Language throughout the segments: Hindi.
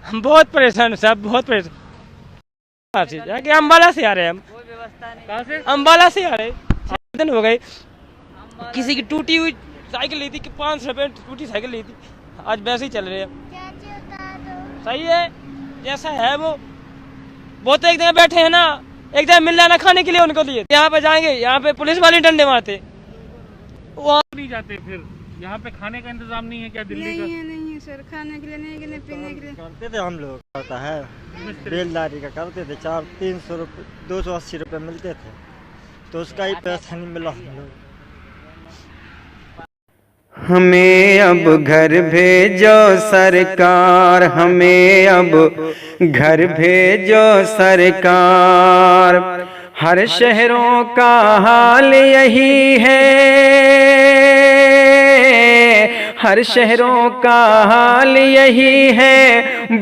हम बहुत परेशान सब, बहुत परेशान। जाके अम्बाला से आ रहे हैं हम। कोई व्यवस्था नहीं। कहाँ से? अम्बाला से आ रहे हैं। 6 दिन हो गए। किसी की टूटी हुई साइकिल ली थी कि 500 रुपये टूटी साइकिल ली थी, आज वैसे ही चल रहे हैं। सही है जैसा है वो तो एक जगह बैठे हैं ना, एक जगह मिल जाना खाने के लिए उनको लिए। यहाँ पे जाएंगे, यहाँ पे पुलिस वाले डंडे मारते, वहाँ नहीं जाते। फिर यहाँ पे खाने का इंतजाम नहीं है क्या दिल्ली का? नहीं है सर, खाने के लिए नहीं, कि नहीं पीने के लिए। करते थे हम लोग, करता है बेलदारी का करते थे। 300 रुपये 280 रुपये मिलते थे, तो उसका ही पैसा नहीं मिला हम लोग। हमें अब घर भेजो सरकार, हमें अब घर भेजो सरकार। हर शहरों का हाल यही है, हर शहरों का हाल यही है,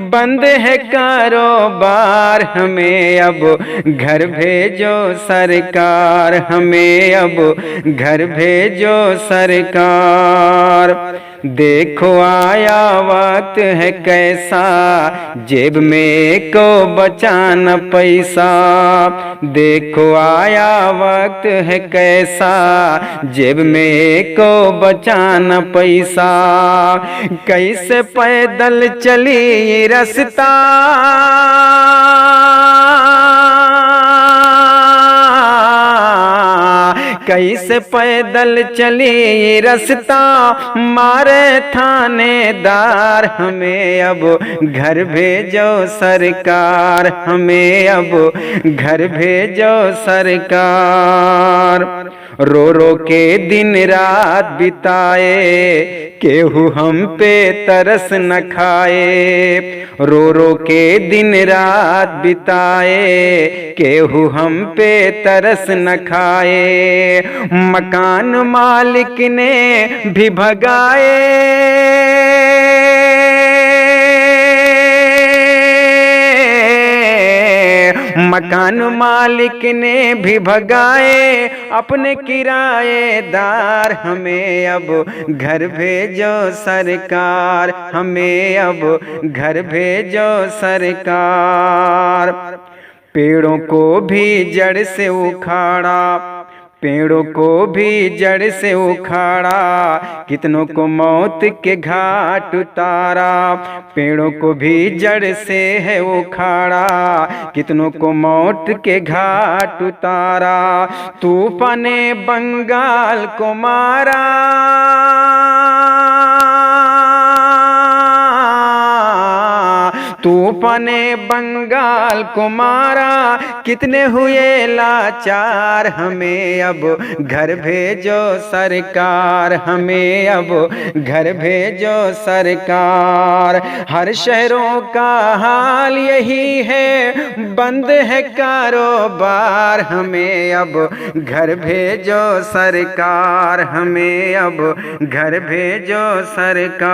बंद है कारोबार। हमें अब घर भेजो सरकार, हमें अब घर भेजो सरकार। देखो आया वक्त है कैसा, जेब में को बचाना पैसा। देखो आया वक्त है कैसा, जेब में को बचाना पैसा। कैसे पैदल चली रास्ता, कैसे पैदल चली रास्ता, मारे थानेदार। हमें अब घर भेजो सरकार, हमें अब घर भेजो सरकार। रो रो के दिन रात बिताए, केहू हम पे तरस न खाए। रो रो के दिन रात बिताए, केहू हम पे तरस न खाए। मकान मालिक ने भी भगाए, मकान मालिक ने भी भगाए अपने किराएदार। हमें अब घर भेजो सरकार, हमें अब घर भेजो सरकार। पेड़ों को भी जड़ से उखाड़ा, पेड़ों को भी जड़ से उखाड़ा, कितनों को मौत के घाट उतारा। पेड़ों को भी जड़ से है उखाड़ा, कितनों को मौत के घाट उतारा। तूफान बंगाल को मारा, तूफान बंगाल को मारा, कितने हुए लाचार। हमें अब घर भेजो सरकार, हमें अब घर भेजो सरकार। हर शहरों का हाल यही है, बंद है कारोबार। हमें अब घर भेजो सरकार, हमें अब घर भेजो सरकार।